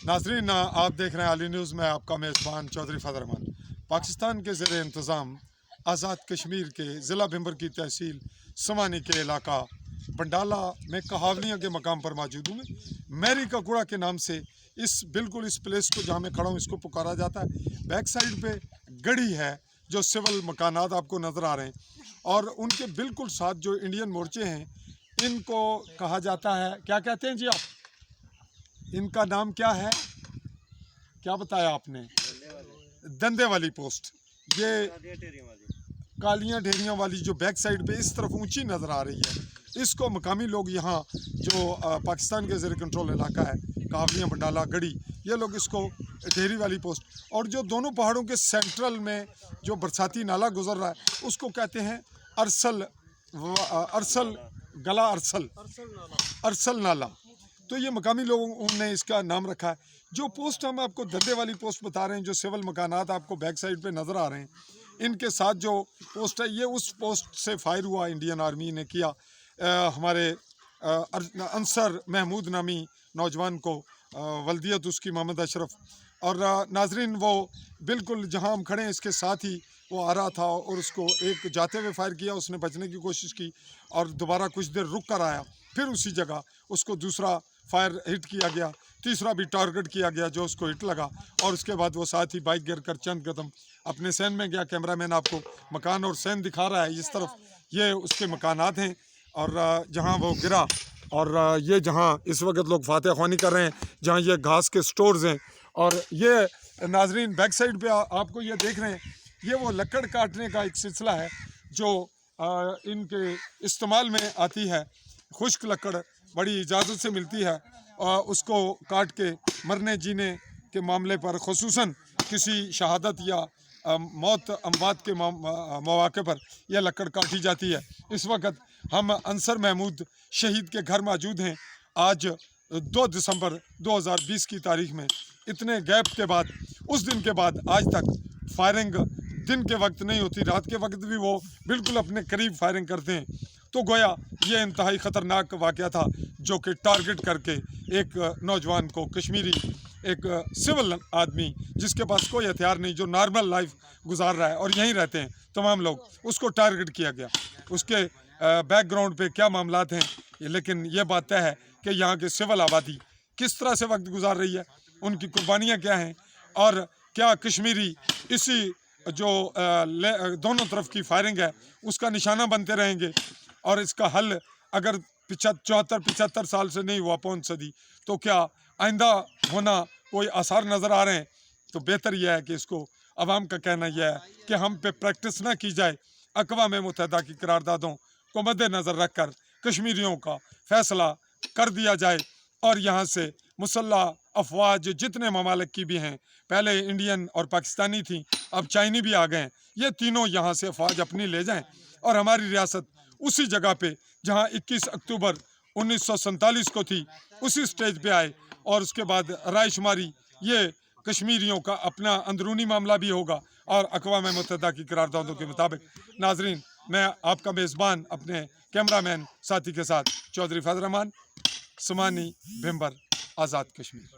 नाजरीन, आप देख रहे हैं आली न्यूज़ में। आपका मेज़बान चौधरी फजल रहमान। पाकिस्तान के ज़ेर इंतज़ाम आज़ाद कश्मीर के ज़िला भिंबर की तहसील समानी के इलाका बंडाला में कहावलियाँ के मकाम पर मौजूद हूँ। मैरी का कूड़ा के नाम से बिल्कुल इस प्लेस को जहाँ मैं खड़ा हूँ इसको पुकारा जाता है। बैक साइड पे गढ़ी है जो सिविल मकानात आपको नज़र आ रहे हैं, और उनके बिल्कुल साथ जो इंडियन मोर्चे हैं इनको कहा जाता है, क्या कहते हैं जी आप, इनका नाम क्या है, क्या बताया आपने? धंधे वाली पोस्ट। ये कालियाँ ढेरियाँ वाली जो बैक साइड पे इस तरफ ऊंची नज़र आ रही है, इसको मकामी लोग यहाँ जो पाकिस्तान के ज़ेर कंट्रोल इलाका है, कावलियाँ, बंडाला, गढ़ी, ये लोग इसको ढेरी वाली पोस्ट, और जो दोनों पहाड़ों के सेंट्रल में जो बरसाती नाला गुजर रहा है उसको कहते हैं अरसल गला, अरसल नाला। तो ये मकामी लोगों ने इसका नाम रखा है। जो पोस्ट हम आपको धंधे वाली पोस्ट बता रहे हैं, जो सिविल मकानात आपको बैक साइड पे नज़र आ रहे हैं, इनके साथ जो पोस्ट है ये उस पोस्ट से फायर हुआ, इंडियन आर्मी ने किया। हमारे अंसर महमूद नामी नौजवान को वल्दियत उसकी मोहम्मद अशरफ। और नाजरीन, वो बिल्कुल जहां हम खड़े हैं इसके साथ ही वो आ रहा था और उसको एक जाते हुए फायर किया। उसने बचने की कोशिश की और दोबारा कुछ देर रुक कर आया, फिर उसी जगह उसको दूसरा फायर हिट किया गया, तीसरा भी टारगेट किया गया जो उसको हिट लगा, और उसके बाद वो साथ ही बाइक गिर कर चंद कदम अपने सैन में गया। कैमरामैन आपको मकान और सैन दिखा रहा है, इस तरफ ये उसके मकानात हैं और जहाँ वो गिरा, और ये जहाँ इस वक्त लोग फातह ख्वानी कर रहे हैं, जहाँ ये घास के स्टोर्स हैं। और ये नाजरीन बैक साइड पे आपको ये देख रहे हैं, ये वो लकड़ काटने का एक सिलसिला है जो इनके इस्तेमाल में आती है। खुश्क लकड़ बड़ी इजाज़त से मिलती है और उसको काट के मरने जीने के मामले पर, खुसूसन किसी शहादत या मौत अमवात के मौके पर यह लकड़ काटी जाती है। इस वक्त हम अंसर महमूद शहीद के घर मौजूद हैं। आज 2 दिसंबर 2020 की तारीख में इतने गैप के बाद, उस दिन के बाद आज तक फायरिंग दिन के वक्त नहीं होती, रात के वक्त भी वो बिल्कुल अपने करीब फायरिंग करते हैं। तो गोया ये इंतहाई ख़तरनाक वाक़या था जो कि टारगेट करके एक नौजवान को, कश्मीरी एक सिविल आदमी जिसके पास कोई हथियार नहीं, जो नॉर्मल लाइफ गुजार रहा है और यहीं रहते हैं तमाम लोग, उसको टारगेट किया गया। उसके बैकग्राउंड पे क्या मामलात हैं, लेकिन ये बात तय है कि यहाँ के सिविल आबादी किस तरह से वक्त गुजार रही है, उनकी कुर्बानियाँ क्या हैं, और क्या कश्मीरी इसी जो दोनों तरफ की फायरिंग है उसका निशाना बनते रहेंगे। और इसका हल अगर 74-75 साल से नहीं हुआ 5 सदी, तो क्या आइंदा होना कोई आसार नज़र आ रहे हैं? तो बेहतर यह है कि इसको अवाम का कहना यह है कि हम पे प्रैक्टिस ना की जाए। अक़वाम मुत्तहिदा की करारदादों को मद्देनज़र रख कर कश्मीरियों का फ़ैसला कर दिया जाए, और यहाँ से मुसल्लह अफवाज जितने ममालिक की भी हैं, पहले इंडियन और पाकिस्तानी थी, अब चाइनी भी आ गए हैं, ये तीनों यहाँ से अफवाज अपनी ले जाएं और हमारी रियासत उसी जगह पे जहाँ 21 अक्टूबर 1947 को थी उसी स्टेज पे आए। और उसके बाद रायशुमारी, ये कश्मीरियों का अपना अंदरूनी मामला भी होगा और अक़वाम मुत्तहिदा की करारदादों के मुताबिक। नाजरीन, मैं आपका मेज़बान अपने कैमरामैन साथी के साथ चौधरी फजल रहमान, समानी भिंबर, आज़ाद कश्मीर।